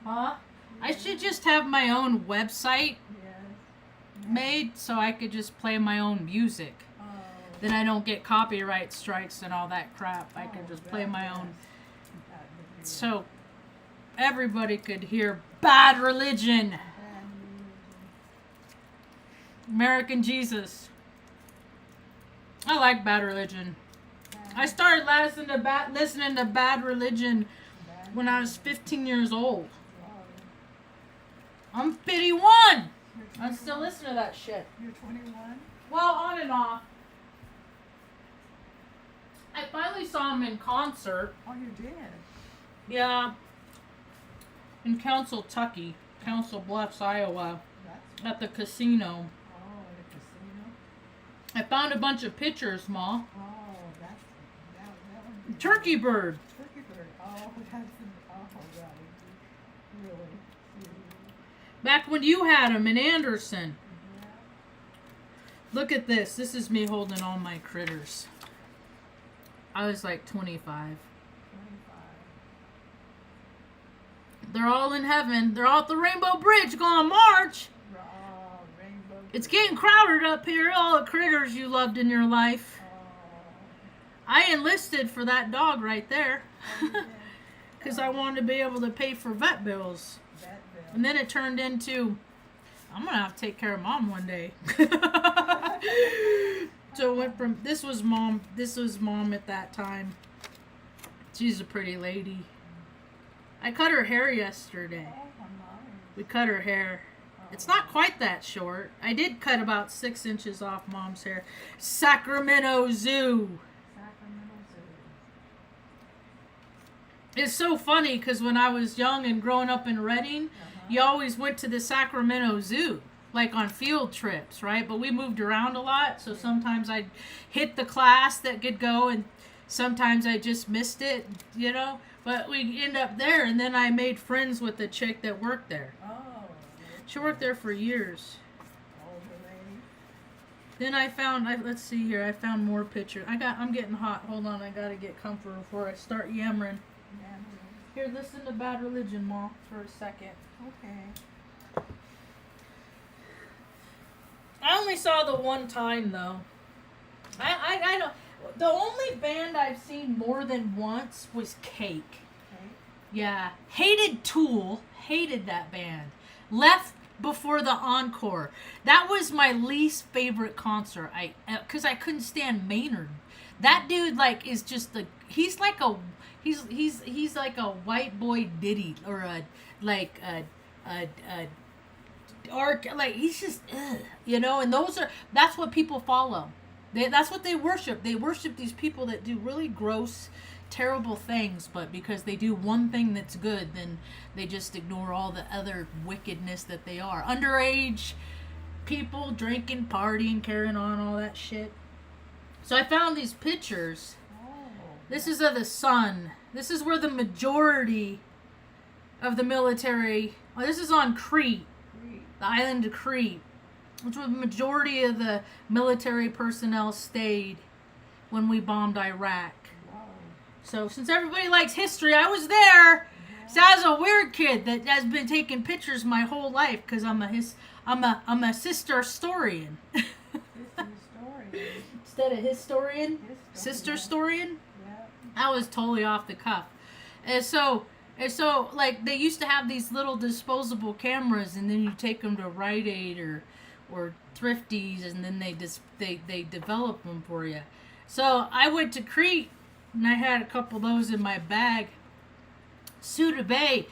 Huh? I should just have my own website made so I could just play my own music. Then I don't get copyright strikes and all that crap. I could just play my own. So everybody could hear Bad Religion. American Jesus. I like Bad Religion. I started listening to Bad Religion when I was 15 years old. I'm 51. I still listen to that shit. You're 21? Well, on and off. I finally saw him in concert. Oh, you did? Yeah. In Council Bluffs, Iowa. At the casino. Oh, at the casino? I found a bunch of pictures, Ma. Oh, that would be Turkey bird. Turkey bird. Oh, that would be really cute. Back when you had him in Anderson. Yeah. Look at this. This is me holding all my critters. I was like 25. 25. They're all in heaven. They're all at the Rainbow Bridge going March. Oh, rainbow. It's getting crowded up here. All the critters you loved in your life. I enlisted for that dog right there. Because I wanted to be able to pay for vet bills. And then it turned into, I'm going to have to take care of Mom one day. So it went from, this was mom at that time. She's a pretty lady. I cut her hair yesterday. We cut her hair. It's not quite that short. I did cut about 6 inches off Mom's hair. Sacramento Zoo. It's so funny because when I was young and growing up in Redding, you always went to the Sacramento Zoo, like on field trips, right? But we moved around a lot, so sometimes I'd hit the class that could go, and sometimes I just missed it, you know? But we end up there, and then I made friends with the chick that worked there. She worked there for years. Then I found, let's see here, I found more pictures. I'm getting hot. Hold on, I gotta get comfortable before I start yammering. Here, listen to Bad Religion, Ma, for a second. Okay. I only saw the one time, though. I don't. The only band I've seen more than once was Cake. Okay. Yeah. Hated Tool. Hated that band. Left before the encore. That was my least favorite concert. Because I couldn't stand Maynard. That dude, like, is just the. He's like a white boy Diddy, or he's just, you know, and that's what people follow. That's what they worship. They worship these people that do really gross, terrible things, but because they do one thing that's good, then they just ignore all the other wickedness that they are. Underage people drinking, partying, carrying on, all that shit. So I found these pictures. This is of the sun. This is where the majority of the military, this is on Crete, the island of Crete, which was the majority of the military personnel stayed when we bombed Iraq. Wow. So since everybody likes history, I was there. So I was a weird kid that has been taking pictures my whole life because I'm a sister historian. Instead of historian, sister historian. I was totally off the cuff. And so like they used to have these little disposable cameras, and then you take them to Rite Aid or Thrifties, and then they develop them for you. So I went to Crete, and I had a couple of those in my bag. Suda Bay.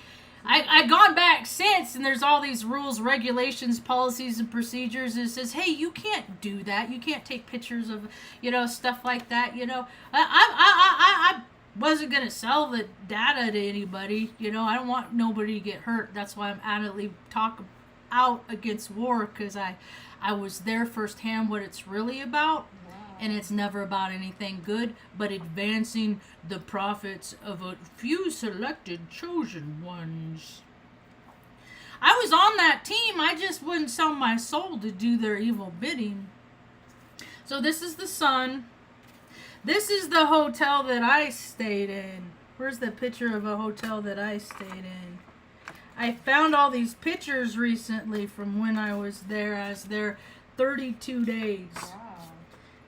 I gone back since, and there's all these rules, regulations, policies, and procedures. And it says, hey, you can't do that. You can't take pictures of, you know, stuff like that. You know, I wasn't gonna sell the data to anybody. You know, I don't want nobody to get hurt. That's why I'm adamantly talk out against war, because I was there firsthand what it's really about. And it's never about anything good, but advancing the profits of a few selected chosen ones. I was on that team. I just wouldn't sell my soul to do their evil bidding. So this is the sun. This is the hotel that I stayed in. Where's the picture of a hotel that I stayed in? I found all these pictures recently from when I was there, as their 32 days. Wow.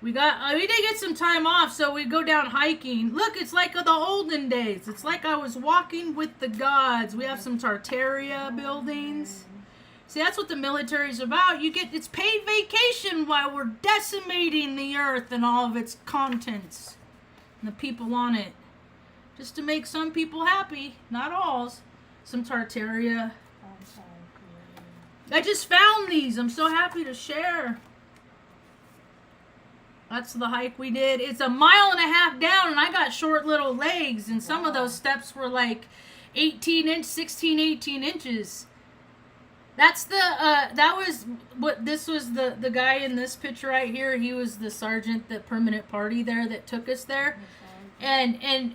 We did get some time off, so we go down hiking. Look, it's like the olden days. It's like I was walking with the gods. We have some Tartaria buildings. See, that's what the military's about. It's paid vacation while we're decimating the earth and all of its contents and the people on it. Just to make some people happy, not all. Some Tartaria. I just found these. I'm so happy to share. That's the hike we did. It's 1.5 miles down, and I got short little legs, and some of those steps were like 18 inches. That's this was the guy in this picture right here. He was the sergeant, the permanent party there that took us there. And then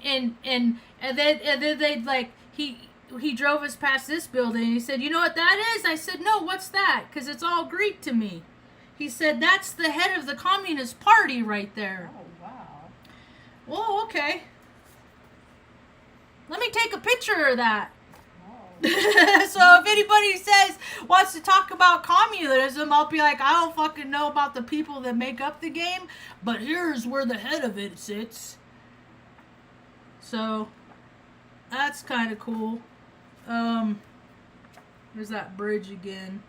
they like he drove us past this building, and he said, "You know what that is?" I said, "No, what's that?" Because it's all Greek to me. He said, "That's the head of the Communist Party right there." Oh, wow. Well, okay. Let me take a picture of that. Oh. So if anybody wants to talk about communism, I'll be like, I don't fucking know about the people that make up the game, but here's where the head of it sits. So that's kind of cool. There's that bridge again.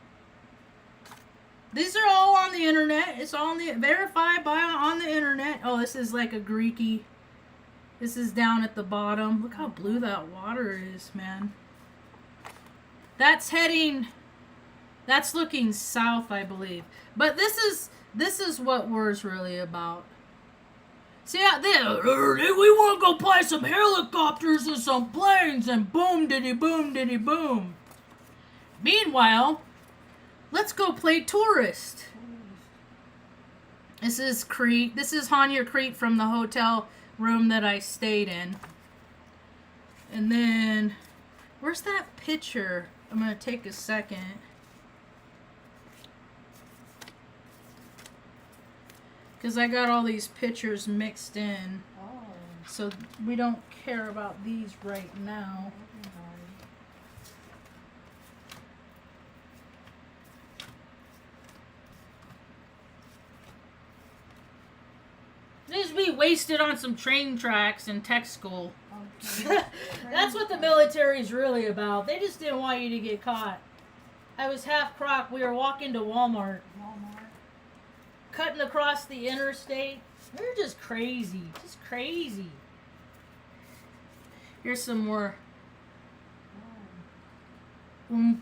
These are all on the internet. It's all verified on the internet. Oh, this is like a Greeky. This is down at the bottom. Look how blue that water is, man. That's looking south, I believe. But this is what war's really about. See out there, we want to go play some helicopters and some planes, and boom diddy boom. Meanwhile, let's go play tourist. This is Crete. This is Hanya Crete from the hotel room that I stayed in. And then, where's that picture? I'm going to take a second. Because I got all these pictures mixed in. Oh. So we don't care about these right now. These be wasted on some train tracks and tech school. Okay. That's what the military's really about. They just didn't want you to get caught. I was half crocked. We were walking to Walmart. Cutting across the interstate. They're just crazy. Just crazy. Here's some more.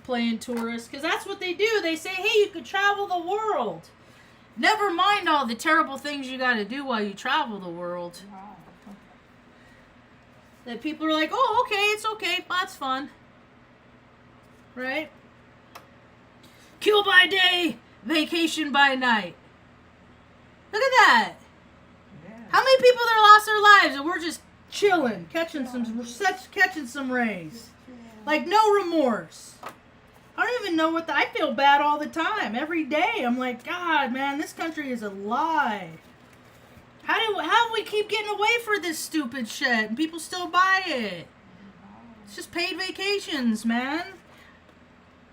Playing tourists. Because that's what they do. They say, hey, you could travel the world. Never mind all the terrible things you got to do while you travel the world. Wow. That people are like, oh, okay, it's okay. That's fun. Right? Kill by day, vacation by night. Look at that. Yeah. How many people there lost their lives and we're just chilling, catching some rays. Like no remorse. I don't even know I feel bad all the time. Every day I'm like, God, man, this country is a lie. How do we keep getting away for this stupid shit and people still buy it? It's just paid vacations, man.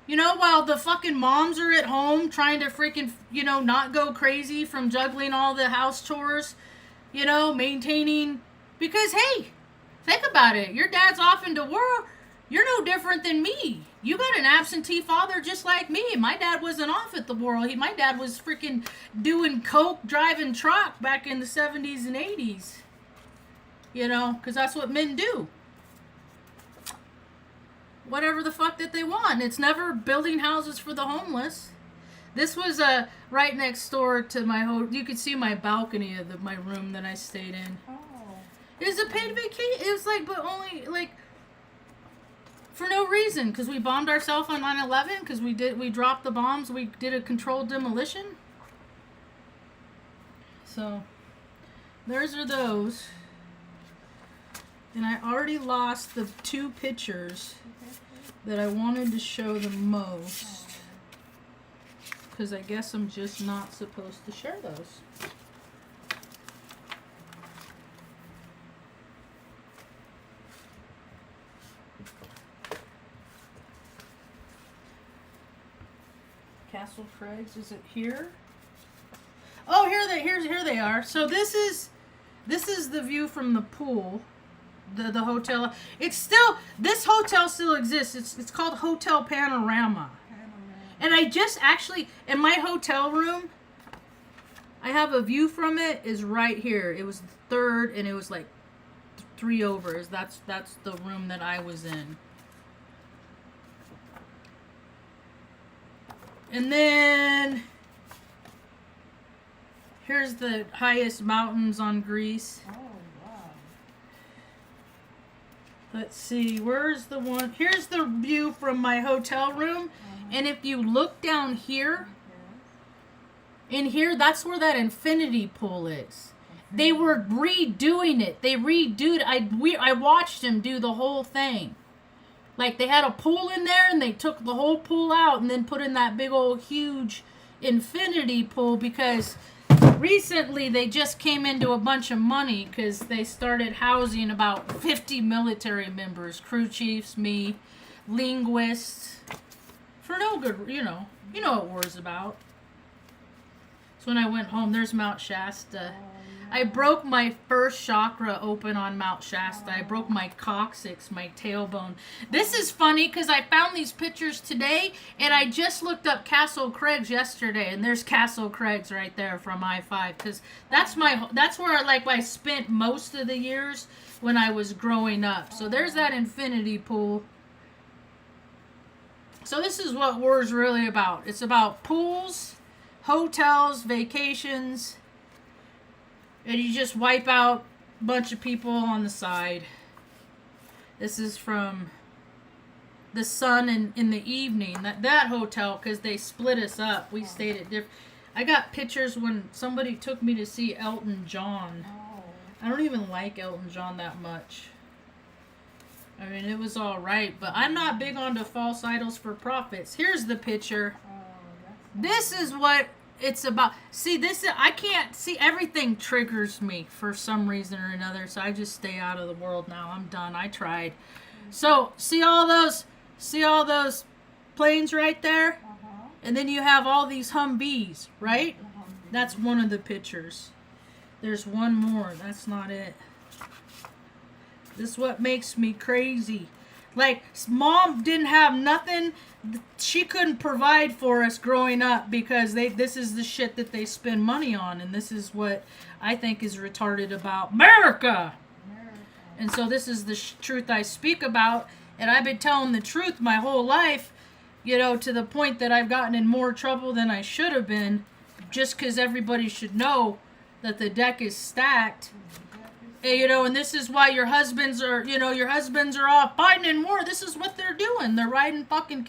You know, while the fucking moms are at home trying to freaking, not go crazy from juggling all the house chores, maintaining. Because, hey, think about it. Your dad's off into work. You're no different than me. You got an absentee father just like me. My dad wasn't off at the war. My dad was freaking doing coke, driving truck back in the 70s and 80s. Because that's what men do. Whatever the fuck that they want. It's never building houses for the homeless. This was right next door to my you could see my balcony of my room that I stayed in. Oh. It was a paid vacation. It was but only for no reason, because we bombed ourselves on 9/11, because we dropped the bombs, we did a controlled demolition. So those are those. And I already lost the 2 pictures that I wanted to show the most, because I guess I'm just not supposed to share those. Castle Craig's. Is it here? Oh, here they are. So this is the view from the pool, the hotel. It's still, this hotel still exists. It's called Hotel Panorama. And I just actually, in my hotel room, I have a view from it is right here. It was the third, and it was like 3 over. That's the room that I was in. And then here's the highest mountains on Greece. Oh, wow. Let's see, where's the one? Here's the view from my hotel room. And if you look down here, in here, that's where that infinity pool is. They were redoing it. They redid. I watched them do the whole thing. Like, they had a pool in there, and they took the whole pool out and then put in that big old huge infinity pool, because recently they just came into a bunch of money because they started housing about 50 military members, crew chiefs, me, linguists, for no good, you know what war's about. So when I went home, there's Mount Shasta. I broke my first chakra open on Mount Shasta. I broke my coccyx, my tailbone. This is funny because I found these pictures today, and I just looked up Castle Craig's yesterday, and there's Castle Craig's right there from I-5, because that's where I spent most of the years when I was growing up. So there's that infinity pool. So this is what war's really about. It's about pools, hotels, vacations, and you just wipe out a bunch of people on the side. This is from the sun in the evening. That hotel, because they split us up. We stayed at different. I got pictures when somebody took me to see Elton John. I don't even like Elton John that much. I mean, it was all right, but I'm not big on the false idols for profits. Here's the picture. This is what it's about. See, I can't see, everything triggers me for some reason or another, so I just stay out of the world now. I'm done. I tried. So, see all those planes right there? And then you have all these Humvees, right? That's one of the pictures. There's one more. That's not it. This is what makes me crazy. Like, mom didn't have nothing. She couldn't provide for us growing up because this is the shit that they spend money on. And this is what I think is retarded about America. And so this is the truth I speak about. And I've been telling the truth my whole life, to the point that I've gotten in more trouble than I should have been, just because everybody should know that the deck is stacked. And this is why your husbands are off fighting in war. This is what they're doing. They're riding fucking,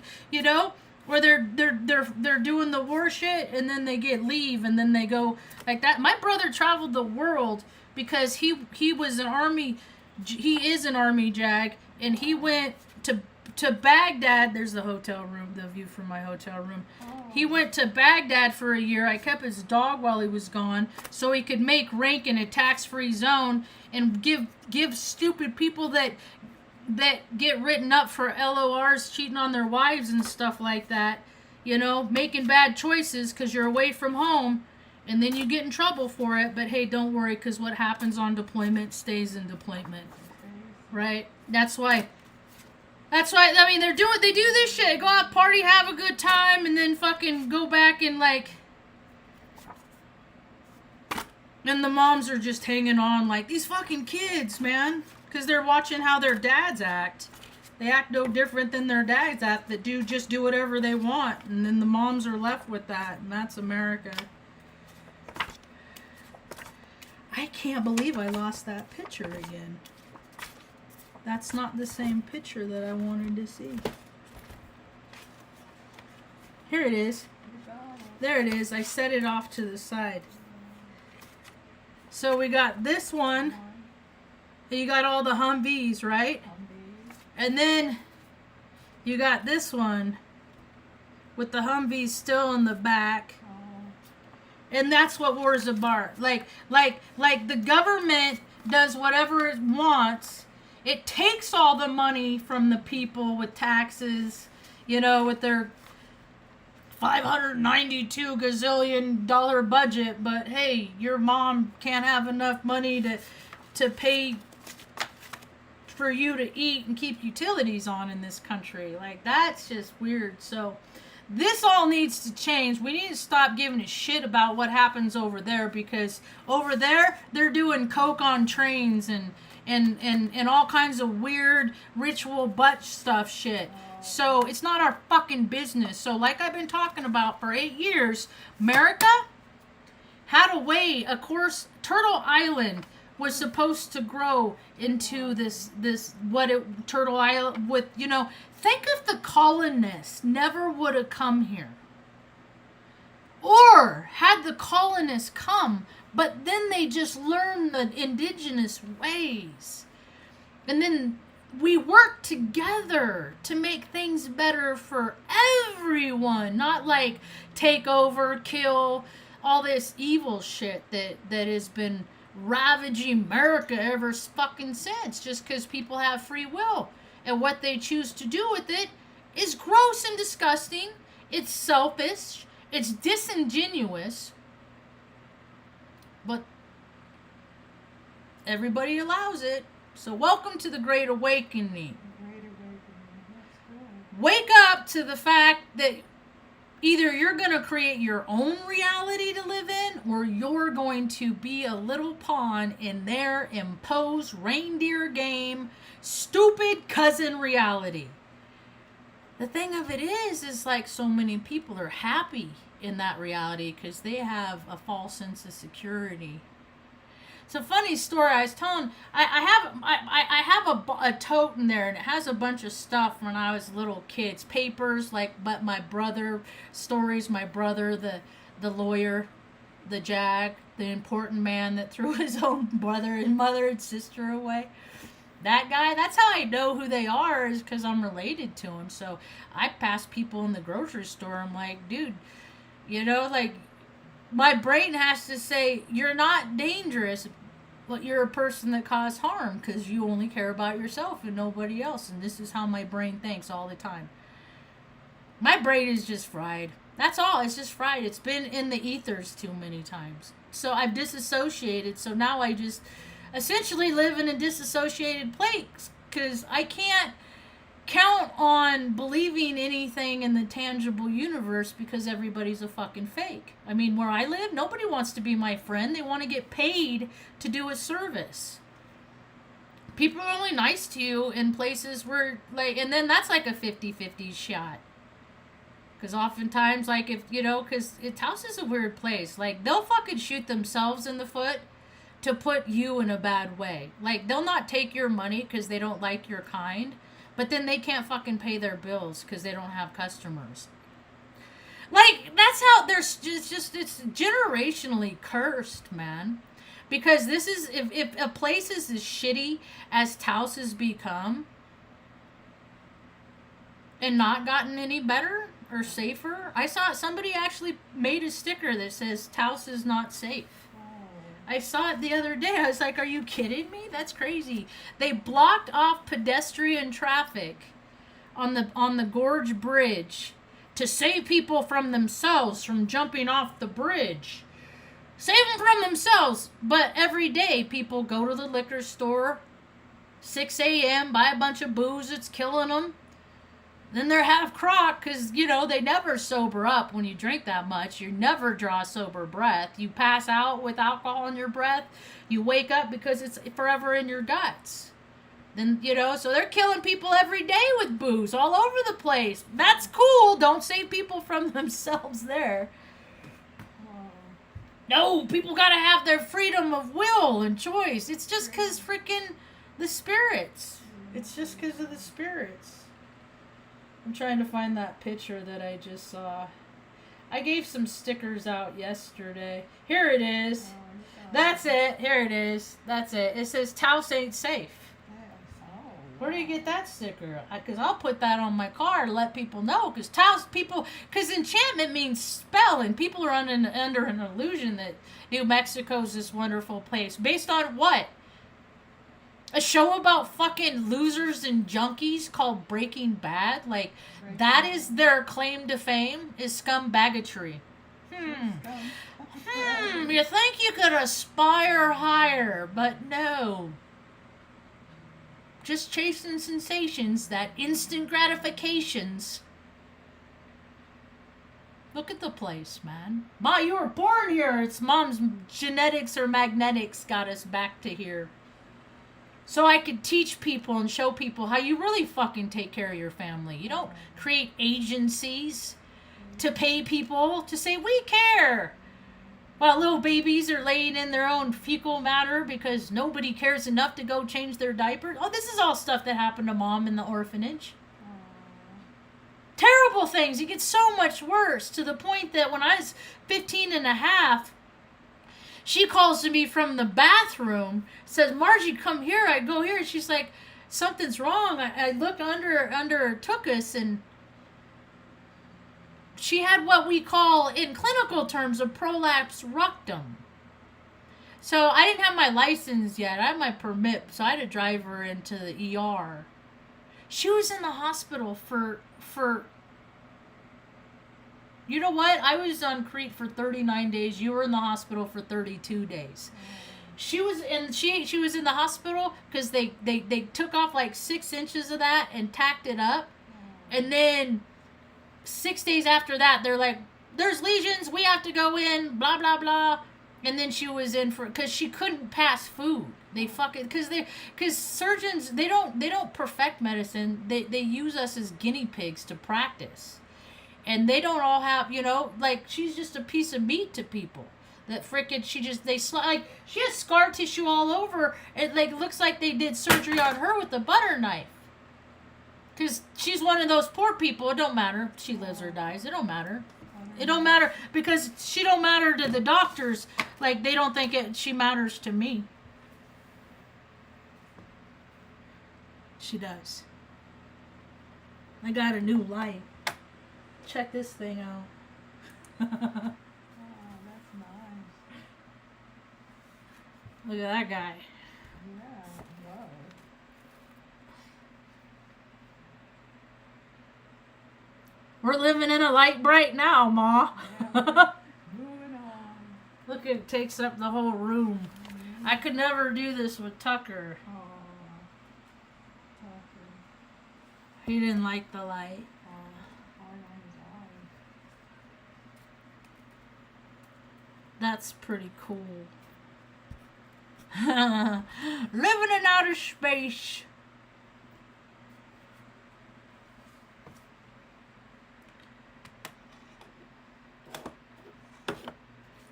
where they're doing the war shit, and then they get leave, and then they go like that. My brother traveled the world because he was an army. He is an army jag, and he went to Baghdad. There's the hotel room, the view from my hotel room. He went to Baghdad for a year. I kept his dog while he was gone so he could make rank in a tax-free zone and give stupid people that get written up for LORs cheating on their wives and stuff like that, making bad choices because you're away from home, and then you get in trouble for it. But hey, don't worry, because what happens on deployment stays in deployment, right? That's why, I mean, they do this shit. Go out, party, have a good time, and then fucking go back and and the moms are just hanging on like these fucking kids, man. Because they're watching how their dads act. They act no different than their dads act that just do whatever they want. And then the moms are left with that. And that's America. I can't believe I lost that picture again. That's not the same picture that I wanted to see. Here it is. There it is. I set it off to the side. So we got this one. And you got all the Humvees, right? And then you got this one with the Humvees still in the back. And that's what war is about. Like the government does whatever it wants. It takes all the money from the people with taxes, with their $592 gazillion budget, but hey, your mom can't have enough money to pay for you to eat and keep utilities on in this country. Like, that's just weird. So this all needs to change. We need to stop giving a shit about what happens over there, because over there they're doing coke on trains and all kinds of weird ritual butt stuff shit. So it's not our fucking business. So like I've been talking about for 8 years, America had a way. Of course, Turtle Island was supposed to grow into this Turtle Island with, you know, think if the colonists never would have come here. Or had the colonists come, but then they just learned the indigenous ways. And then we work together to make things better for everyone. Not like take over, kill, all this evil shit that has been ravaging America ever fucking since, just because people have free will. And what they choose to do with it is gross and disgusting. It's selfish. It's disingenuous. But everybody allows it. So welcome to the Great Awakening. Wake up to the fact that either you're going to create your own reality to live in, or you're going to be a little pawn in their imposed reindeer game, stupid cousin reality. The thing of it is like so many people are happy in that reality because they have a false sense of security. It's a funny story I was telling. I have a tote in there, and it has a bunch of stuff when I was little kids, papers like, but my brother stories. My brother, the lawyer, the jag, the important man that threw his own brother and mother and sister away. That guy. That's how I know who they are, is because I'm related to him. So I pass people in the grocery store. I'm like, dude, you know, like, my brain has to say, you're not dangerous, but you're a person that caused harm because you only care about yourself and nobody else. And this is how my brain thinks all the time. My brain is just fried. That's all. It's just fried. It's been in the ethers too many times. So I've disassociated. So now I just essentially live in a disassociated place because I can't count on believing anything in the tangible universe because everybody's a fucking fake. I mean, where I live, nobody wants to be my friend. They want to get paid to do a service. People are only nice to you in places where, like, and then that's like a 50-50 shot. Because oftentimes, like, if, you know, because Taos is a weird place. Like, they'll fucking shoot themselves in the foot to put you in a bad way. Like, they'll not take your money because they don't like your kind. But then they can't fucking pay their bills because they don't have customers. Like, that's how it's generationally cursed, man. Because this is, if a place is as shitty as Taos has become and not gotten any better or safer. I saw somebody actually made a sticker that says Taos is not safe. I saw it the other day. I was like, are you kidding me? That's crazy. They blocked off pedestrian traffic on the Gorge Bridge to save people from themselves from jumping off the bridge. Save them from themselves. But every day people go to the liquor store, 6 a.m., buy a bunch of booze that's killing them. Then they're half crocked because, you know, they never sober up when you drink that much. You never draw a sober breath. You pass out with alcohol in your breath. You wake up because it's forever in your guts. Then, you know, so they're killing people every day with booze all over the place. That's cool. Don't save people from themselves there. No, people got to have their freedom of will and choice. It's just because freaking the spirits. It's just because of the spirits. I'm trying to find that picture that I just saw. I gave some stickers out yesterday. Here it is. That's it. Here it is. That's it. It says Taos ain't safe. Where do you get that sticker? Because I'll put that on my car to let people know. Because Taos people, because enchantment means spell, and people are under an illusion that New Mexico's this wonderful place. Based on what? A show about fucking losers and junkies called Breaking Bad? Like, that is their claim to fame, is scumbaggery. You think you could aspire higher, but no. Just chasing sensations, that instant gratifications. Look at the place, man. Ma, you were born here. It's mom's genetics or magnetics got us back to here. So I could teach people and show people how you really fucking take care of your family. You don't create agencies to pay people to say, we care. While little babies are laying in their own fecal matter because nobody cares enough to go change their diapers. Oh, this is all stuff that happened to mom in the orphanage. Terrible things. It gets so much worse to the point that when I was 15 and a half, she calls to me from the bathroom, says, Margie, come here. I go here. She's like, something's wrong. I look under her tuchus, and she had what we call, in clinical terms, a prolapse rectum. So I didn't have my license yet. I had my permit, so I had to drive her into the ER. She was in the hospital for you know what? I was on Crete for 39 days. You were in the hospital for 32 days. She was in the hospital because they took off like 6 inches of that and tacked it up. And then 6 days after that, they're like, there's lesions. We have to go in, blah, blah, blah. And then she was in because she couldn't pass food. They fucking, because surgeons, they don't perfect medicine. They use us as guinea pigs to practice. And they don't all have, like, she's just a piece of meat to people. That frickin' she has scar tissue all over. It, like, looks like they did surgery on her with a butter knife. Because she's one of those poor people. It don't matter if she lives or dies. It don't matter. It don't matter because she don't matter to the doctors. Like, they don't think she matters to me. She does. I got a new light. Check this thing out. Oh, that's nice. Look at that guy. Yeah, whoa. We're living in a light bright now, Ma. Yeah. Moving on. Look, it takes up the whole room. Mm-hmm. I could never do this with Tucker. Oh, Tucker. He didn't like the light. That's pretty cool. Living in outer space.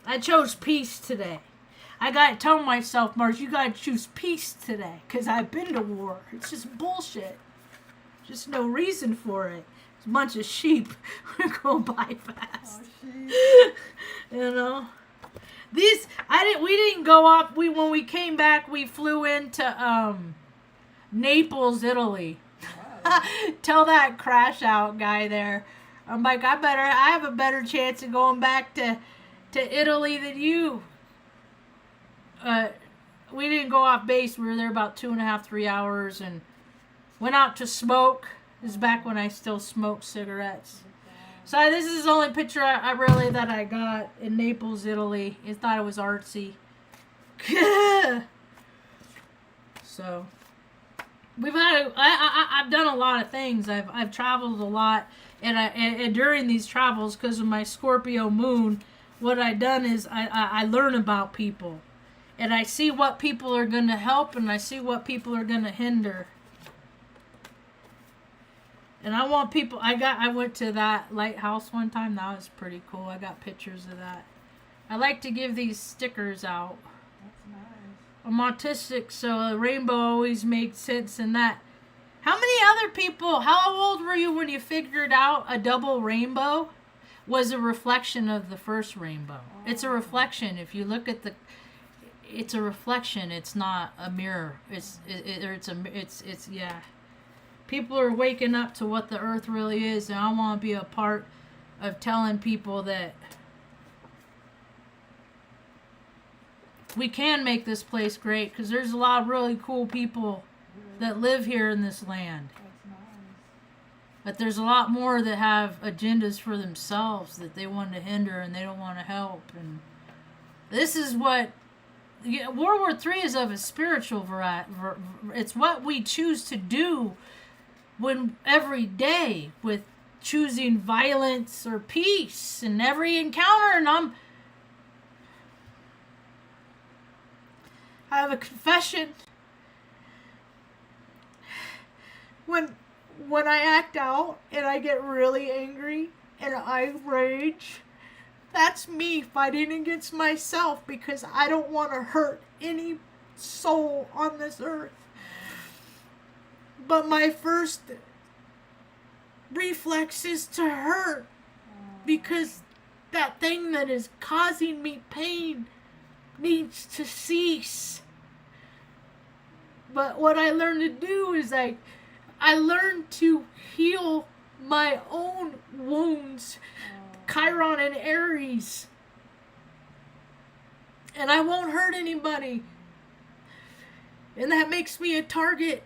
I chose peace today. I gotta tell myself, Marge, you gotta choose peace today. Because I've been to war. It's just bullshit. Just no reason for it. It's a bunch of sheep. We're going by fast. Oh, We didn't go up. When we came back, we flew into Naples, Italy. wow. Tell that crash out guy there. I'm like, I have a better chance of going back to Italy than you. We didn't go off base. We were there about 2.5, 3 hours and went out to smoke. This is back when I still smoked cigarettes. So this is the only picture that I got in Naples, Italy. I thought it was artsy. So I've done a lot of things. I've traveled a lot, and during these travels, because of my Scorpio moon, what I've done is I learn about people, and I see what people are going to help, and I see what people are going to hinder. And I want people. I went to that lighthouse one time. That was pretty cool. I got pictures of that. I like to give these stickers out. That's nice. I'm autistic, so a rainbow always makes sense in that. How many other people? How old were you when you figured out a double rainbow was a reflection of the first rainbow? Oh. It's a reflection. If you look at it's a reflection. It's not a mirror. It's yeah. People are waking up to what the earth really is, and I want to be a part of telling people that we can make this place great, because there's a lot of really cool people that live here in this land. That's nice. But there's a lot more that have agendas for themselves that they want to hinder and they don't want to help. And this is what World War III is of a spiritual variety. It's what we choose to do when every day with choosing violence or peace in every encounter. And I have a confession. When I act out and I get really angry and I rage, that's me fighting against myself, because I don't want to hurt any soul on this earth. But my first reflex is to hurt, because that thing that is causing me pain needs to cease. But what I learned to do is I learned to heal my own wounds, Chiron and Aries. And I won't hurt anybody. And that makes me a target.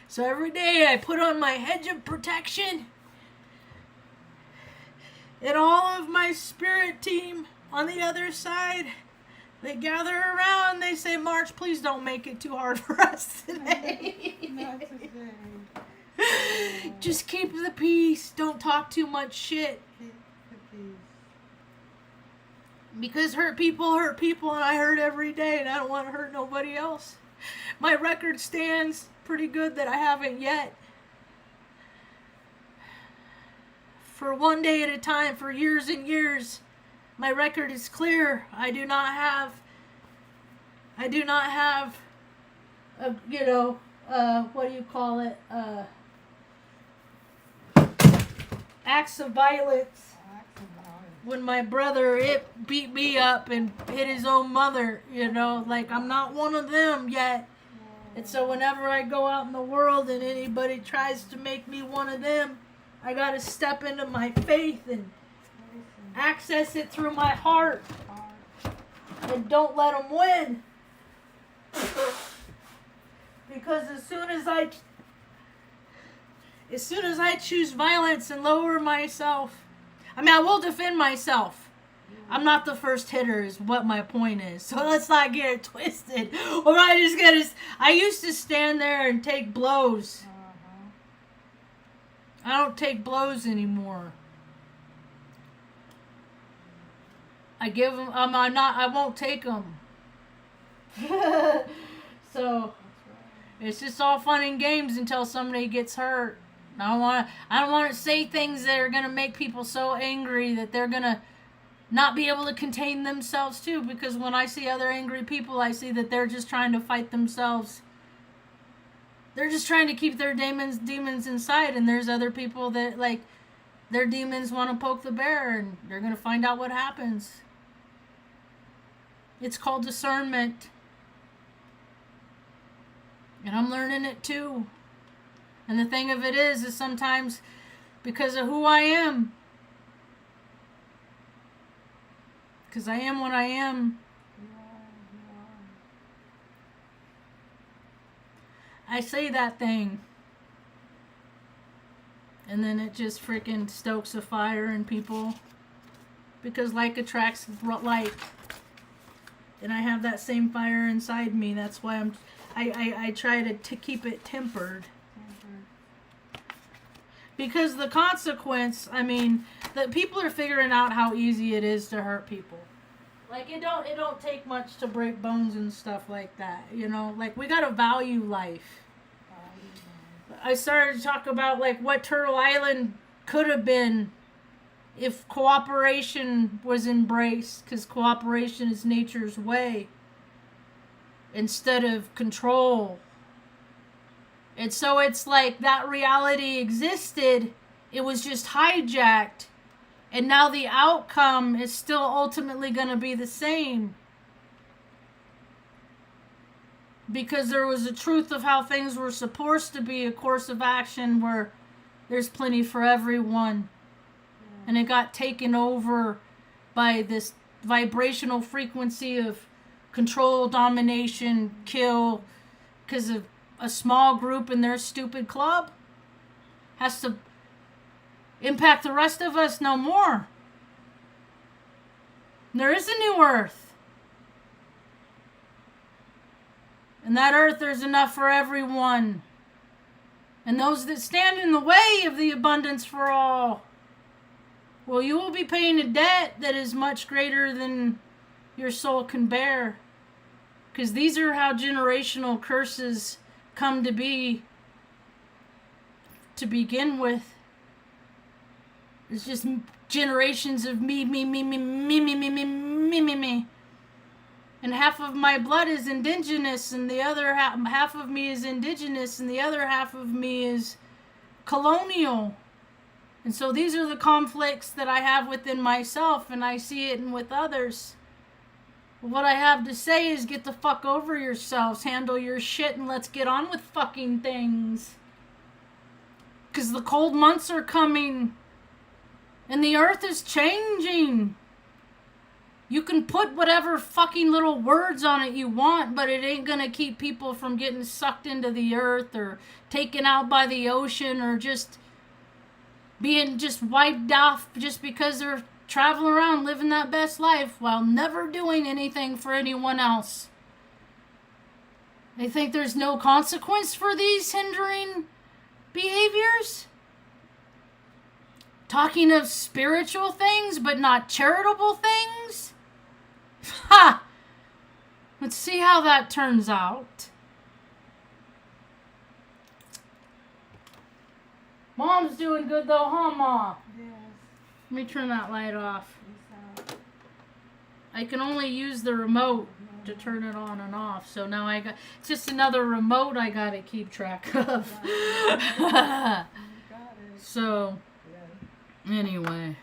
So every day I put on my hedge of protection. And all of my spirit team on the other side, they gather around. They say, Marge, please don't make it too hard for us today. Not today. Just keep the peace. Don't talk too much shit. Keep the peace. Because hurt people, and I hurt every day, and I don't want to hurt nobody else. My record stands pretty good that I haven't yet. For one day at a time, for years and years, my record is clear. I do not have a, what do you call it? Acts of violence. When my brother beat me up and hit his own mother, like I'm not one of them yet. And so whenever I go out in the world and anybody tries to make me one of them, I gotta step into my faith and access it through my heart. And don't let them win. Because as soon as I choose violence and lower myself, I will defend myself. I'm not the first hitter is what my point is. So let's not get it twisted. Or I used to stand there and take blows. I don't take blows anymore. I give them, I won't take them. So it's just all fun and games until somebody gets hurt. I don't want to say things that are going to make people so angry that they're going to not be able to contain themselves too, because when I see other angry people, I see that they're just trying to fight themselves. They're just trying to keep their demons inside, and there's other people that, like, their demons want to poke the bear, and they're going to find out what happens. It's called discernment. And I'm learning it too. And the thing of it is sometimes because of who I am. Because I am what I am. I say that thing. And then it just freaking stokes a fire in people. Because like attracts like. And I have that same fire inside me. That's why I try to keep it tempered. Because the consequence, the people are figuring out how easy it is to hurt people. Like it don't take much to break bones and stuff like that, Like we gotta value life. I started to talk about like what Turtle Island could have been if cooperation was embraced, because cooperation is nature's way instead of control. And so it's like that reality existed, it was just hijacked, and now the outcome is still ultimately going to be the same. Because there was a truth of how things were supposed to be, a course of action where there's plenty for everyone. And it got taken over by this vibrational frequency of control, domination, kill, because of a small group in their stupid club, has to impact the rest of us no more. There is a new earth. And that earth, there's enough for everyone. And those that stand in the way of the abundance for all, well, you will be paying a debt that is much greater than your soul can bear. Because these are how generational curses come to be to begin with. It's just generations of me. And half of my blood is indigenous, and the other half of me is indigenous, and the other half of me is colonial. And so these are the conflicts that I have within myself, and I see it with others. What I have to say is get the fuck over yourselves, handle your shit, and let's get on with fucking things. Because the cold months are coming, and the earth is changing. You can put whatever fucking little words on it you want, but it ain't gonna keep people from getting sucked into the earth or taken out by the ocean or just being just wiped off just because they're traveling around living that best life while never doing anything for anyone else. They think there's no consequence for these hindering behaviors? Talking of spiritual things but not charitable things? Ha! Let's see how that turns out. Mom's doing good though, huh, Ma? Yes. Let me turn that light off. Peace out. I can only use the remote to turn it on and off, so now it's just another remote I gotta keep track of. Got it. So, Yeah. anyway.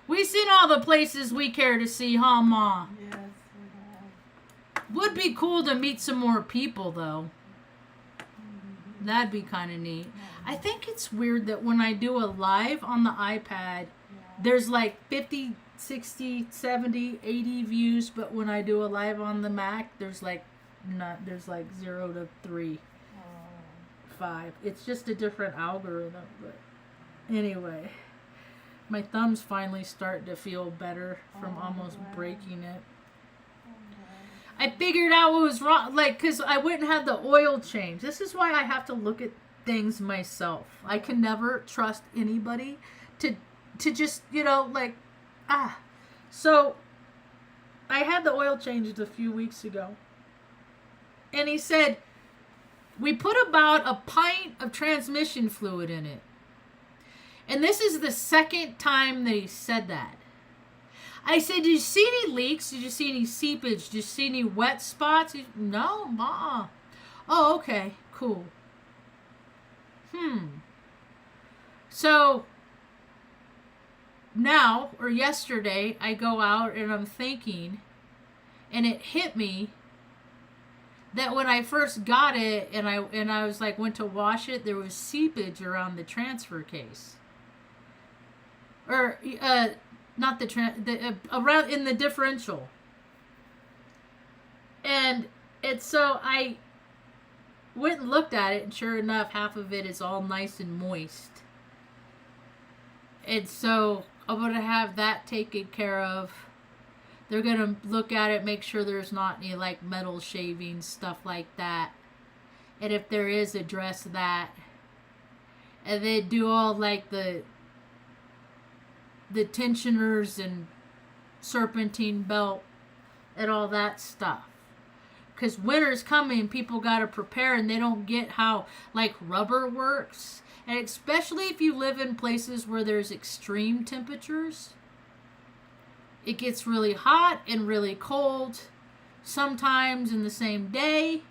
We've seen all the places we care to see, huh, Ma? Yes, we have. Would be cool to meet some more people, though. Mm-hmm. That'd be kind of neat. I think it's weird that when I do a live on the iPad, there's like 50, 60, 70, 80 views, but when I do a live on the Mac, there's like 0 to 3, 5. It's just a different algorithm, but anyway. My thumb's finally starting to feel better from almost breaking it. I figured out what was wrong, because I wouldn't have the oil change. This is why I have to look at things myself. I can never trust anybody to just, So, I had the oil changed a few weeks ago. And he said, we put about a pint of transmission fluid in it. And this is the second time that he said that. I said, did you see any leaks? Did you see any seepage? Did you see any wet spots? No, Ma. Oh, okay, cool. So, now, or yesterday, I go out and I'm thinking, and it hit me that when I first got it, and I was like, went to wash it, there was seepage around the transfer case. Or, not around in the differential. And so I went and looked at it, and sure enough, half of it is all nice and moist. And so I'm going to have that taken care of. They're going to look at it, make sure there's not any like metal shavings, stuff like that. And if there is, address that. And then do all like the tensioners and serpentine belt and all that stuff. Because winter's coming, people got to prepare, and they don't get how like rubber works. And especially if you live in places where there's extreme temperatures, it gets really hot and really cold sometimes in the same day.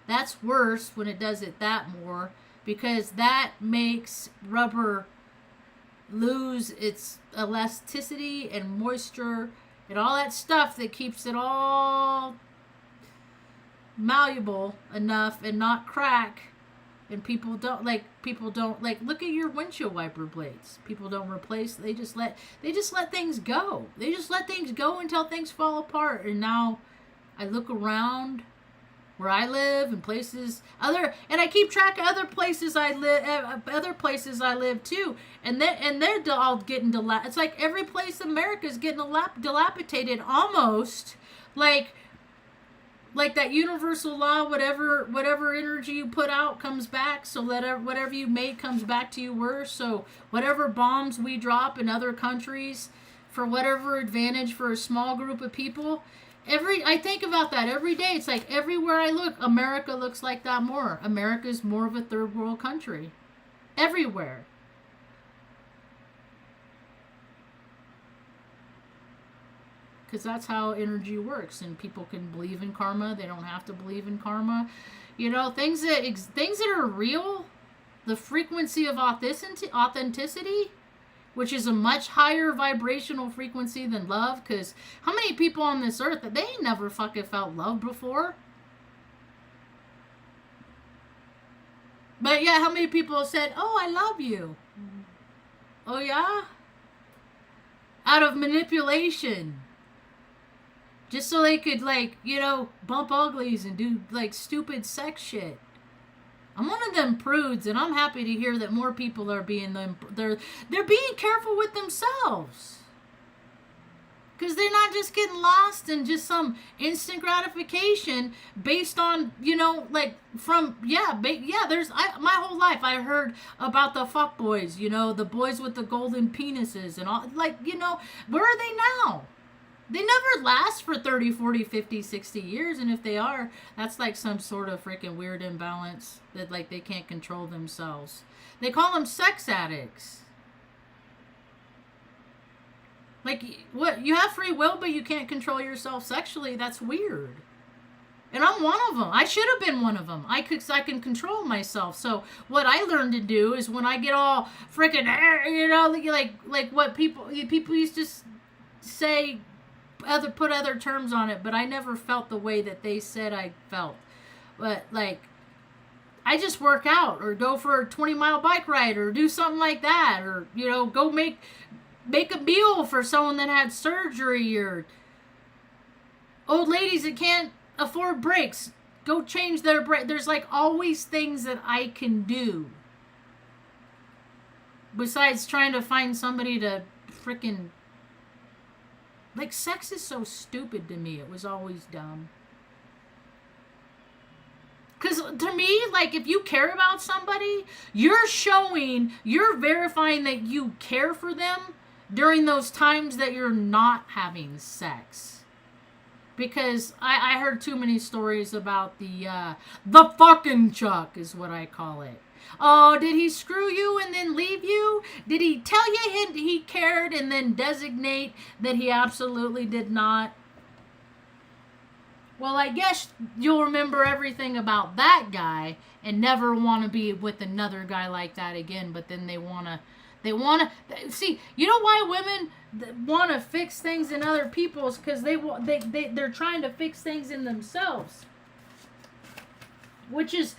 That's worse when it does it that more, because that makes rubber lose its elasticity and moisture and all that stuff that keeps it all malleable enough and not crack. And people don't look at your windshield wiper blades. People don't replace, they just let things go. They just let things go until things fall apart. And now I look around where I live and places and I keep track of other places I live too, and they're all getting it's like every place in America is getting dilapidated almost, like that universal law, whatever energy you put out comes back, so whatever you make comes back to you worse. So whatever bombs we drop in other countries for whatever advantage for a small group of people, I think about that every day. It's like everywhere I look, America looks like that more. America's more of a third world country. Everywhere. Because that's how energy works, and people can believe in karma. They don't have to believe in karma. You know, things that are real, the frequency of authenticity, which is a much higher vibrational frequency than love. Because how many people on this earth that they ain't never fucking felt love before? But yeah, how many people have said, "Oh, I love you"? Mm-hmm. Oh yeah, out of manipulation. Just so they could, like, you know, bump uglies and do, like, stupid sex shit. I'm one of them prudes, and I'm happy to hear that more people are being they're being careful with themselves. Because they're not just getting lost in just some instant gratification based on, you know, like, there's, my whole life I heard about the fuck boys, you know, the boys with the golden penises and all, like, you know, where are they now? They never last for 30, 40, 50, 60 years. And if they are, that's like some sort of freaking weird imbalance that, like, they can't control themselves. They call them sex addicts. Like, what? You have free will, but you can't control yourself sexually? That's weird. And I'm one of them. I should have been one of them. I can control myself. So what I learned to do is when I get all freaking, you know, like what people used to say, put other terms on it, but I never felt the way that they said I felt. But, like, I just work out or go for a 20-mile bike ride or do something like that, or, you know, go make a meal for someone that had surgery, or old ladies that can't afford brakes, go change their brake. There's, like, always things that I can do besides trying to find somebody to freaking, like, sex is so stupid to me. It was always dumb. Because to me, like, if you care about somebody, you're verifying that you care for them during those times that you're not having sex. Because I heard too many stories about the fucking Chuck is what I call it. Oh, did he screw you and then leave you? Did he tell you he cared and then designate that he absolutely did not? Well, I guess you'll remember everything about that guy and never want to be with another guy like that again. But then they want to see, you know why women want to fix things in other people's? Because they're trying to fix things in themselves. Which is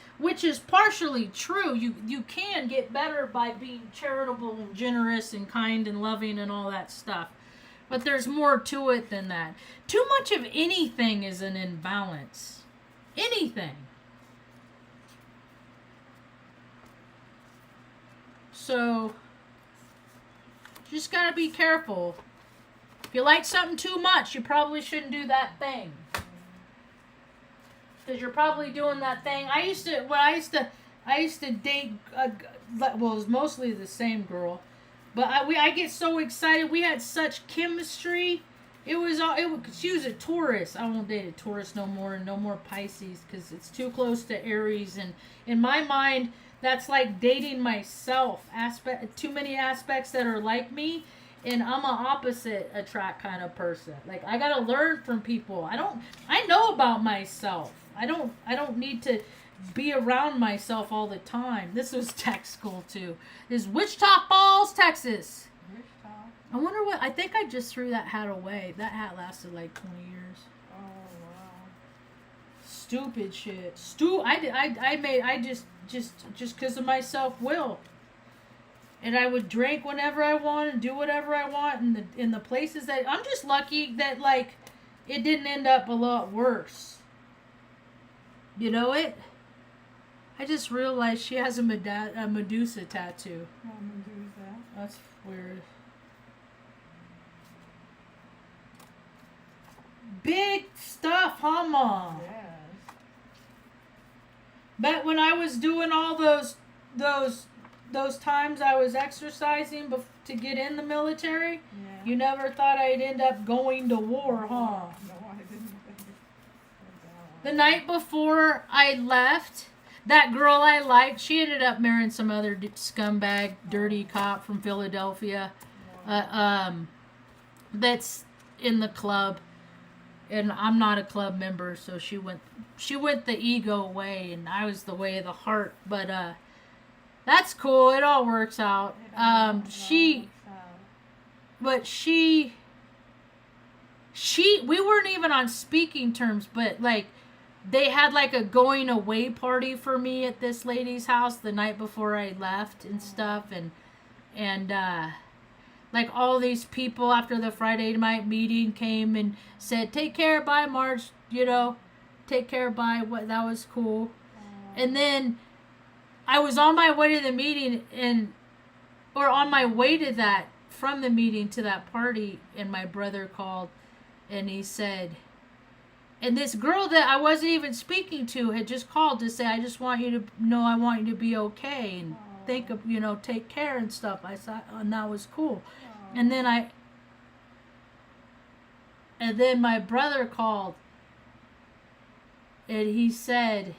partially true. You can get better by being charitable and generous and kind and loving and all that stuff. But there's more to it than that. Too much of anything is an imbalance. Anything. So, just gotta be careful. If you like something too much, you probably shouldn't do that thing. Because you're probably doing that thing. I used to date, well, it was mostly the same girl. But I get so excited. We had such chemistry. She was a Taurus. I won't date a Taurus no more, and no more Pisces, because it's too close to Aries. And in my mind, that's like dating myself. Too many aspects that are like me, and I'm an opposite attract kind of person. Like, I gotta learn from people. I know about myself. I don't need to be around myself all the time. This was tech school too. This is Wichita Falls, Texas. Wichita. I wonder what. I think I just threw that hat away. That hat lasted like 20 years. Oh wow. Stupid shit. I just because of my self-will. And I would drink whenever I want and do whatever I want in the places that I'm just lucky that, like, it didn't end up a lot worse. You know it? I just realized she has a Medusa tattoo. Oh, Medusa. That's weird. Big stuff, huh, Mom? Yes. Bet when I was doing all those times I was exercising to get in the military, Yeah. you never thought I'd end up going to war, huh? No, I didn't think it. The night before I left, that girl I liked, she ended up marrying some other scumbag, dirty cop from Philadelphia, that's in the club, and I'm not a club member, so she went the ego way, and I was the way of the heart. But that's cool. It all works out. We weren't even on speaking terms, but like they had like a going away party for me at this lady's house the night before I left and stuff, and like all these people after the Friday night meeting came and said, "Take care, bye, Marge," take care, bye. What, that was cool. And then I was on my way to the meeting or on my way to that, from the meeting to that party, and my brother called and he said, and this girl that I wasn't even speaking to had just called to say, "I just want you to know I want you to be okay and think of, take care and stuff." I thought, and that was cool. And then my brother called and he said,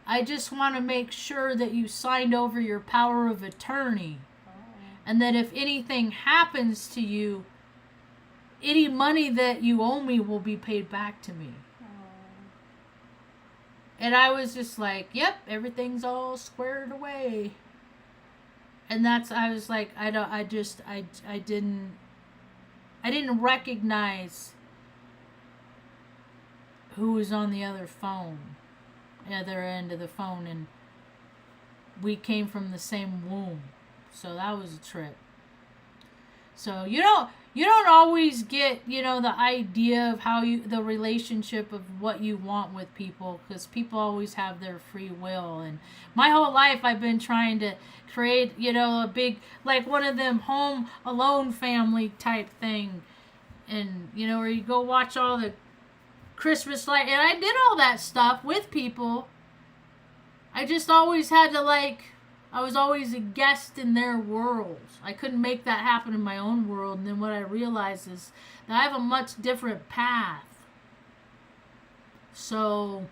"I just want to make sure that you signed over your power of attorney, and that if anything happens to you, any money that you owe me will be paid back to me." And I was just like, "Yep, everything's all squared away." And I was like, I didn't recognize who was on the other end of the phone, and we came from the same womb, so that was a trip. So you don't always get the idea of the relationship of what you want with people, because people always have their free will. And my whole life I've been trying to create a big, like, one of them home alone family type thing, and where you go watch all the Christmas light, and I did all that stuff with people. I just always had to, I was always a guest in their worlds. I couldn't make that happen in my own world. And then what I realized is that I have a much different path. So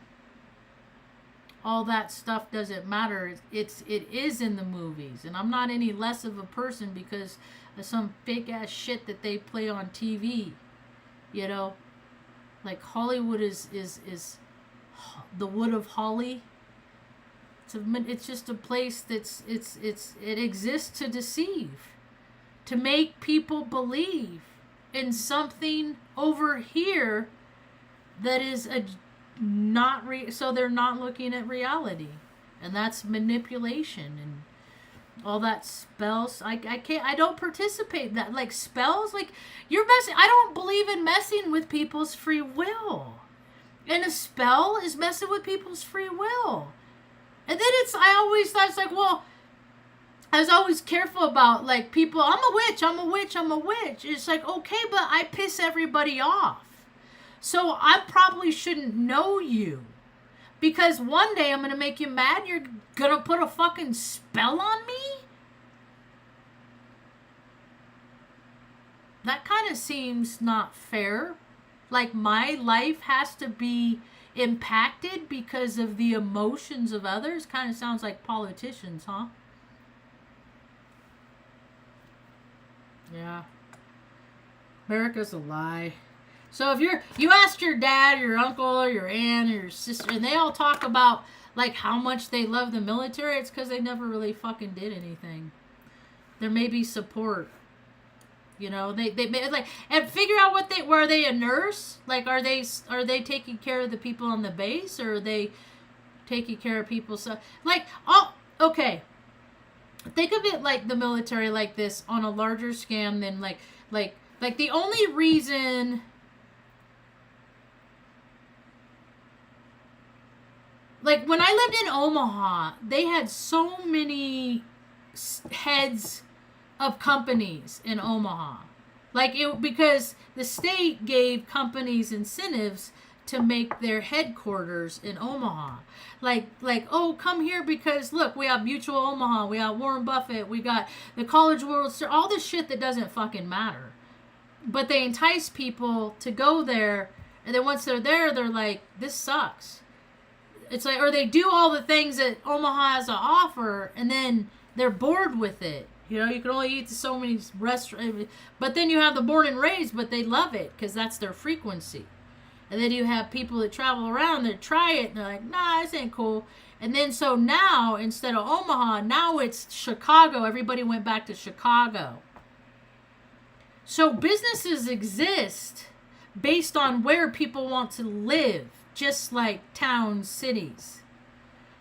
all that stuff doesn't matter. It is in the movies, and I'm not any less of a person because of some fake ass shit that they play on TV. Like Hollywood is the wood of holly. It's just a place it exists to deceive, to make people believe in something over here that is so they're not looking at reality, and that's manipulation and all that spells. I don't participate in that, like spells, like you're messing. I don't believe in messing with people's free will, and a spell is messing with people's free will. And then I was always careful about, like, people, I'm a witch. It's like, okay, but I piss everybody off. So I probably shouldn't know you. Because one day I'm going to make you mad and you're going to put a fucking spell on me? That kind of seems not fair. Like, my life has to be impacted because of the emotions of others. Kind of sounds like politicians, huh? Yeah. America's a lie. So if you ask your dad, your uncle, or your aunt, or your sister, and they all talk about like how much they love the military, it's because they never really fucking did anything. There may be support. They like, and figure out were they a nurse? Like, are they taking care of the people on the base, or are they taking care of people? So, like, okay. Think of it like the military, like this, on a larger scale than like the only reason like when I lived in Omaha, they had so many heads of companies in Omaha. Like it, because the state gave companies incentives to make their headquarters in Omaha. Like, oh, come here because look, we have Mutual Omaha, we got Warren Buffett, we got the College World Series, all this shit that doesn't fucking matter. But they entice people to go there, and then once they're there, they're like, this sucks. It's like, or they do all the things that Omaha has to offer, and then they're bored with it. You know, you can only eat so many restaurants. But then you have the born and raised, but they love it because that's their frequency. And then you have people that travel around that try it, and they're like, nah, this ain't cool. And then so now, instead of Omaha, now it's Chicago. Everybody went back to Chicago. So businesses exist based on where people want to live, just like towns, cities.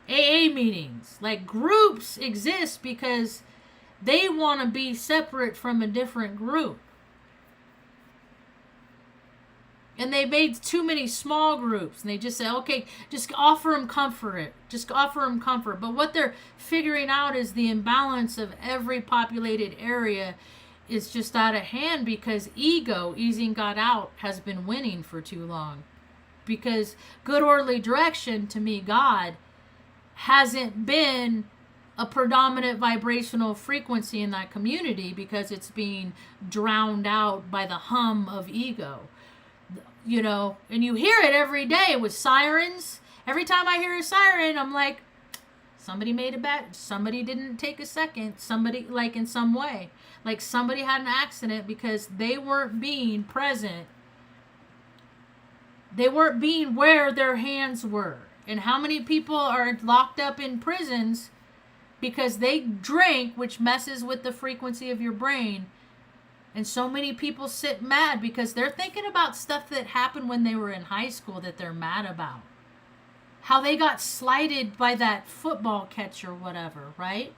AA meetings, like groups exist because they want to be separate from a different group. And they made too many small groups, and they just say, okay, just offer them comfort. Just offer them comfort. But what they're figuring out is the imbalance of every populated area is just out of hand because ego, easing God out, has been winning for too long. Because good orderly direction, to me, God, hasn't been a predominant vibrational frequency in that community because it's being drowned out by the hum of ego. You know, and you hear it every day with sirens. Every time I hear a siren, I'm like, somebody made a bet. Somebody didn't take a second. Somebody, like in some way, like somebody had an accident because they weren't being present. They weren't being where their hands were. And how many people are locked up in prisons because they drink, which messes with the frequency of your brain. And so many people sit mad because they're thinking about stuff that happened when they were in high school that they're mad about. How they got slighted by that football catch or whatever, right?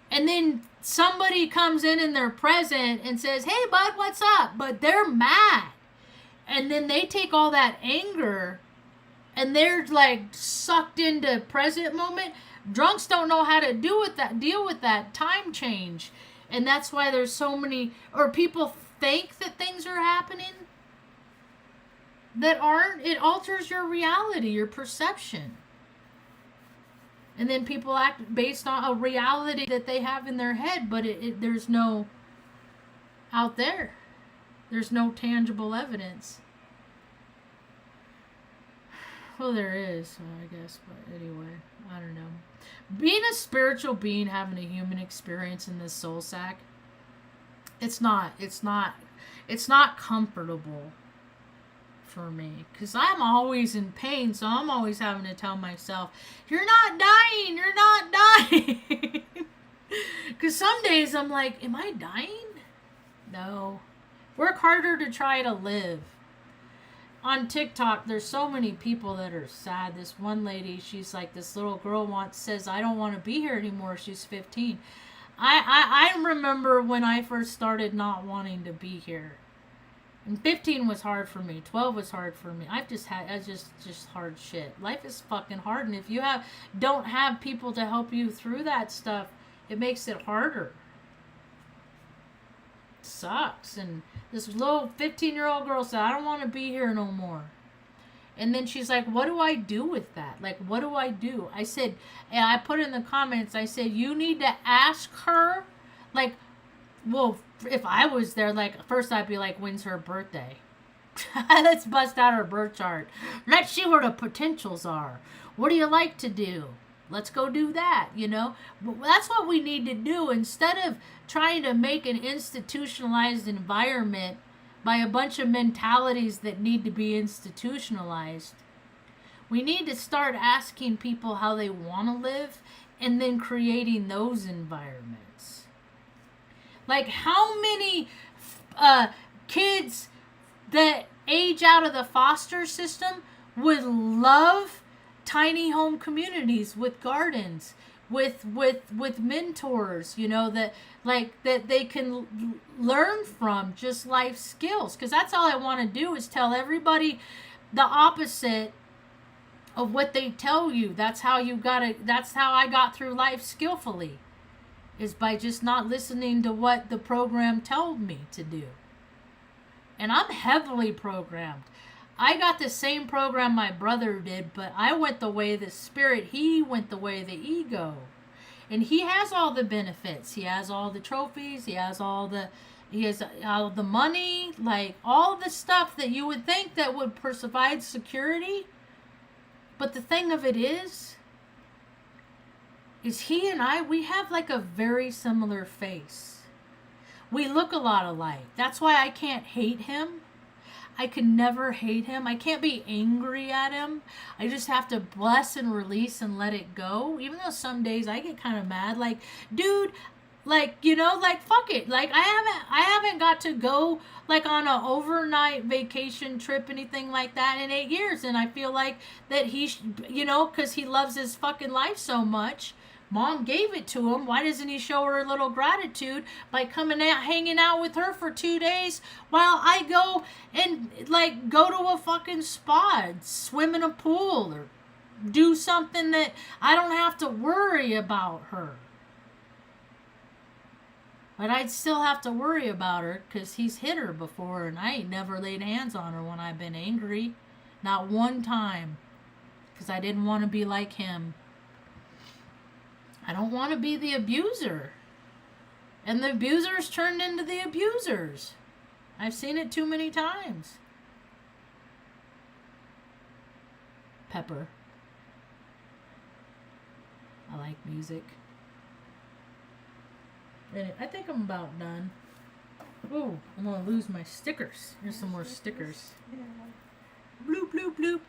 And then somebody comes in their present and says, hey, bud, what's up? But they're mad. And then they take all that anger and they're like sucked into present moment. Drunks don't know how to deal with that time change. And that's why there's so many, or people think that things are happening that aren't. It alters your reality, your perception. And then people act based on a reality that they have in their head, but there's no out there. There's no tangible evidence. Well, there is, I guess, but anyway, I don't know. Being a spiritual being, having a human experience in this soul sack, it's not comfortable for me because I'm always in pain, so I'm always having to tell myself, you're not dying. Because some days I'm like, am I dying? No. Work harder to try to live. On TikTok, there's so many people that are sad. This one lady, she's like, this little girl says, I don't want to be here anymore. She's 15. I remember when I first started not wanting to be here. And 15 was hard for me. 12 was hard for me. It's just hard shit. Life is fucking hard. And if you don't have people to help you through that stuff, it makes it harder. It sucks. And this little 15-year-old girl said, I don't want to be here no more. And then she's like, what do I do with that? Like, what do I do? I said, and I put in the comments, I said, you need to ask her, like, well, if I was there, like, first I'd be like, when's her birthday? Let's bust out her birth chart. Let's see where the potentials are. What do you like to do? Let's go do that, you know? That's what we need to do. Instead of trying to make an institutionalized environment by a bunch of mentalities that need to be institutionalized, we need to start asking people how they want to live and then creating those environments. Like, how many kids that age out of the foster system would love tiny home communities with gardens, with mentors, you know, that they can learn from, just life skills? Because that's all I want to do is tell everybody the opposite of what they tell you. That's how I got through life skillfully, is by just not listening to what the program told me to do. And I'm heavily programmed. I got the same program my brother did, but I went the way of the spirit. He went the way of the ego. And he has all the benefits. He has all the trophies. He has all the money, like all the stuff that you would think that would provide security. But the thing of it is he and I, we have like a very similar face. We look a lot alike. That's why I can't hate him. I can never hate him. I can't be angry at him. I just have to bless and release and let it go. Even though some days I get kind of mad. Like, dude, like, you know, like, fuck it. Like, I haven't got to go, like, on an overnight vacation trip, anything like that in 8 years. And I feel like that he, you know, because he loves his fucking life so much. Mom gave it to him. Why doesn't he show her a little gratitude by coming out, hanging out with her for 2 days while I go and, like, go to a fucking spa, swim in a pool, or do something that I don't have to worry about her. But I'd still have to worry about her because he's hit her before, and I ain't never laid hands on her when I've been angry. Not one time. Because I didn't want to be like him. I don't want to be the abuser. And the abusers turned into the abusers. I've seen it too many times. Pepper. I like music. I think I'm about done. Ooh, I'm going to lose my stickers. Here's some more stickers. Bloop, bloop, bloop.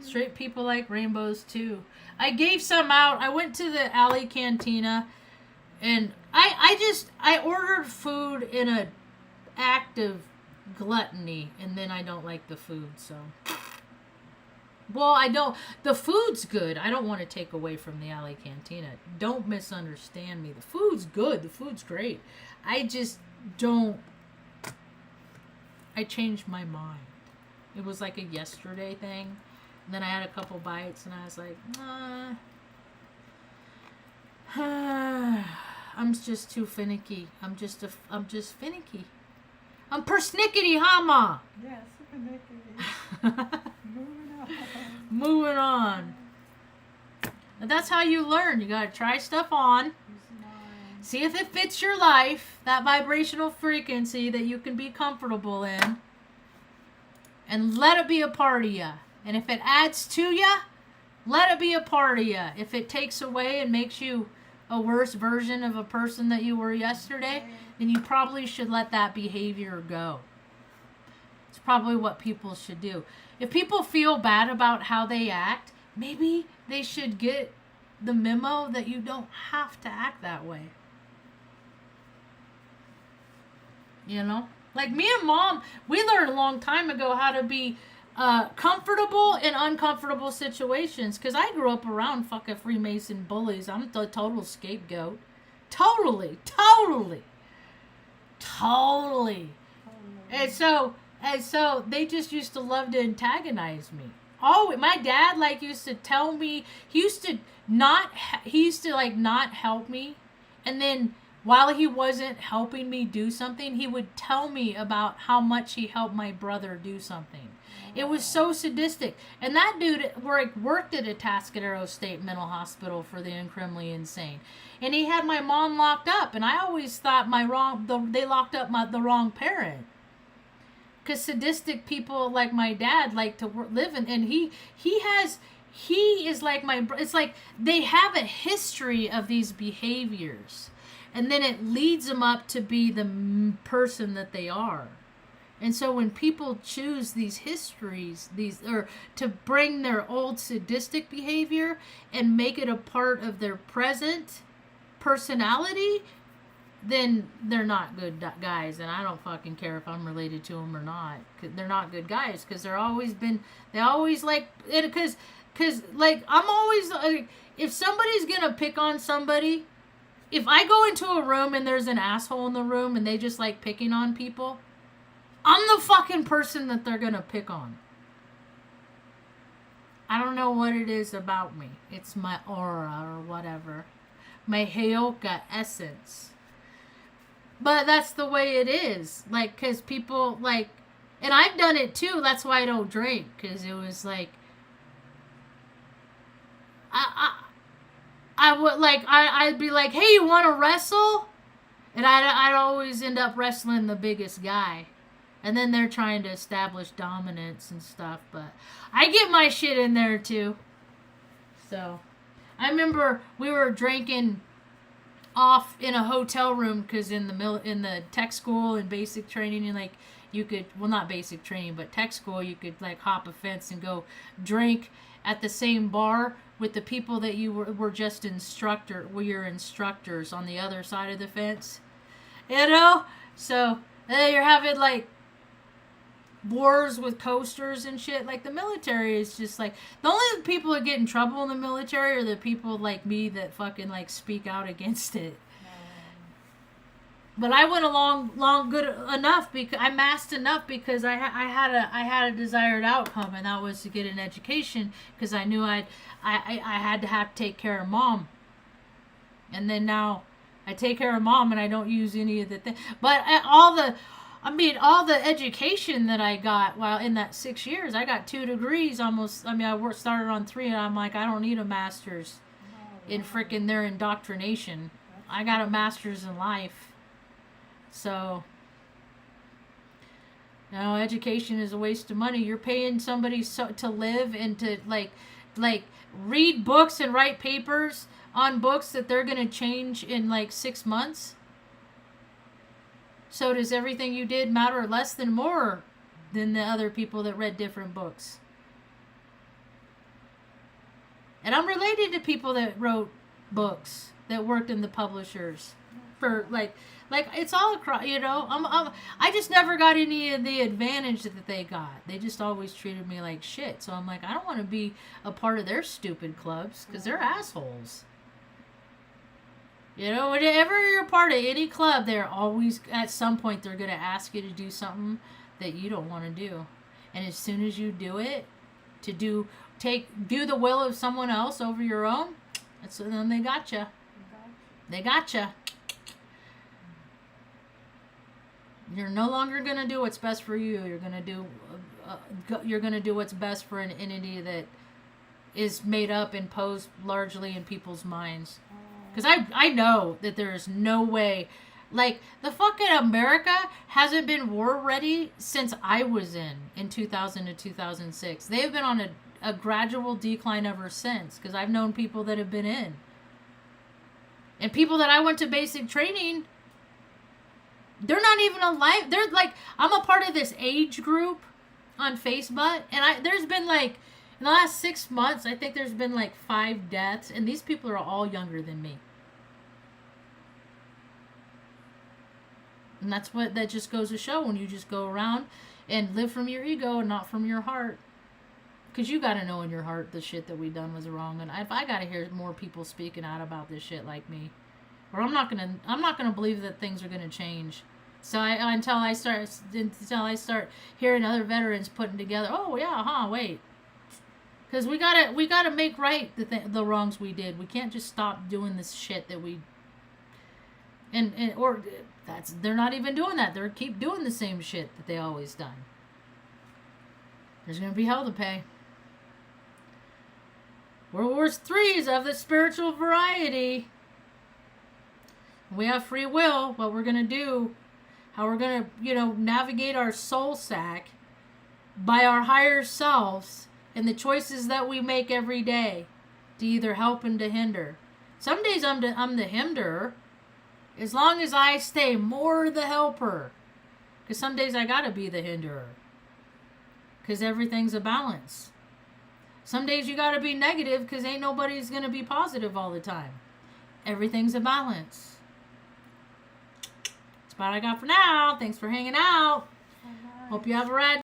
Straight people like rainbows too. I gave some out. I went to the alley cantina and I ordered food in an act of gluttony, and then I don't like the food, so. Well, the food's good. I don't want to take away from the alley cantina. Don't misunderstand me. The food's good. The food's great. I just don't. I changed my mind. It was like a yesterday thing. And then I had a couple bites and I was like, I'm just too finicky. I'm just finicky. I'm persnickety, hama. Yes, finicky. Moving on. And that's how you learn. You gotta try stuff on. See if it fits your life. That vibrational frequency that you can be comfortable in. And let it be a part of you. And if it adds to you, let it be a part of you. If it takes away and makes you a worse version of a person that you were yesterday, then you probably should let that behavior go. It's probably what people should do. If people feel bad about how they act, maybe they should get the memo that you don't have to act that way. You know? Like me and Mom, we learned a long time ago how to be comfortable in uncomfortable situations. Because I grew up around fucking Freemason bullies. I'm the total scapegoat. Totally. And so they just used to love to antagonize me. Oh, my dad used to tell me, he used to not help me, and then while he wasn't helping me do something, he would tell me about how much he helped my brother do something. It was so sadistic. And that dude worked at a Atascadero State Mental Hospital for the criminally insane. And he had my mom locked up, and I always thought they locked up the wrong parent. Because sadistic people like my dad like to live in, and he is like it's like they have a history of these behaviors, and then it leads them up to be the person that they are. And so when people choose these histories, or to bring their old sadistic behavior and make it a part of their present personality, then they're not good guys. And I don't fucking care if I'm related to them or not. They're not good guys because I'm always like, if somebody's gonna pick on somebody, if I go into a room and there's an asshole in the room and they just like picking on people, I'm the fucking person that they're gonna pick on. I don't know what it is about me. It's my aura or whatever. My Heyoka essence. But that's the way it is. Like, because people, like, and I've done it too. That's why I don't drink. Because it was like, I would, like, I'd be like, hey, you want to wrestle? And I'd always end up wrestling the biggest guy. And then they're trying to establish dominance and stuff. But I get my shit in there too. So I remember we were drinking off in a hotel room because in the tech school and basic training, and like you could, well, not basic training, but tech school, you could like hop a fence and go drink at the same bar with the people that you were just your instructors on the other side of the fence. You know? So you're having like wars with coasters and shit. Like, the military is just like, the only people that get in trouble in the military are the people like me that fucking like speak out against it. But I went along good enough because I masked enough because I had a desired outcome, and that was to get an education, because I knew I had to take care of mom. And then now I take care of mom and I don't use any of the things. But all the education that I got while in that 6 years, I got 2 degrees almost. I mean, I started on 3, and I'm like, I don't need a master's in frickin' their indoctrination. I got a master's in life. So, no, education is a waste of money. You're paying somebody to live and to like read books and write papers on books that they're gonna change in like 6 months. So does everything you did matter less than more than the other people that read different books? And I'm related to people that wrote books, that worked in the publishers for like it's all across, you know. I just never got any of the advantage that they got. They just always treated me like shit. So I'm like, I don't want to be a part of their stupid clubs because they're assholes. You know, whenever you're a part of any club, they're always, at some point, they're going to ask you to do something that you don't want to do. And as soon as you do it, do the will of someone else over your own, then they got you. They got you. You're no longer going to do what's best for you. You're going to do what's best for an entity that is made up and posed largely in people's minds. Because I know that there is no way, like, the fucking America hasn't been war ready since I was in 2000 to 2006. They have been on a gradual decline ever since, because I've known people that have been in. And people that I went to basic training, they're not even alive. They're like, I'm a part of this age group on Facebook, and there's been like, in the last 6 months, I think there's been like 5 deaths, and these people are all younger than me. And that just goes to show when you just go around and live from your ego and not from your heart. Because you got to know in your heart the shit that we done was wrong. And if I got to hear more people speaking out about this shit like me, or I'm not gonna believe that things are gonna change. So until I start hearing other veterans putting together, oh yeah, wait. Because we gotta make right the wrongs we did. We can't just stop doing this shit that we. They're not even doing that. They keep doing the same shit that they always done. There's gonna be hell to pay. World War III's of the spiritual variety. We have free will. What we're gonna do, how we're gonna, navigate our soul sack by our higher selves. And the choices that we make every day to either help and to hinder. Some days I'm the hinderer, as long as I stay more the helper. Because some days I gotta be the hinderer. Because everything's a balance. Some days you gotta be negative because ain't nobody's gonna be positive all the time. Everything's a balance. That's what I got for now. Thanks for hanging out. Hope you have a rad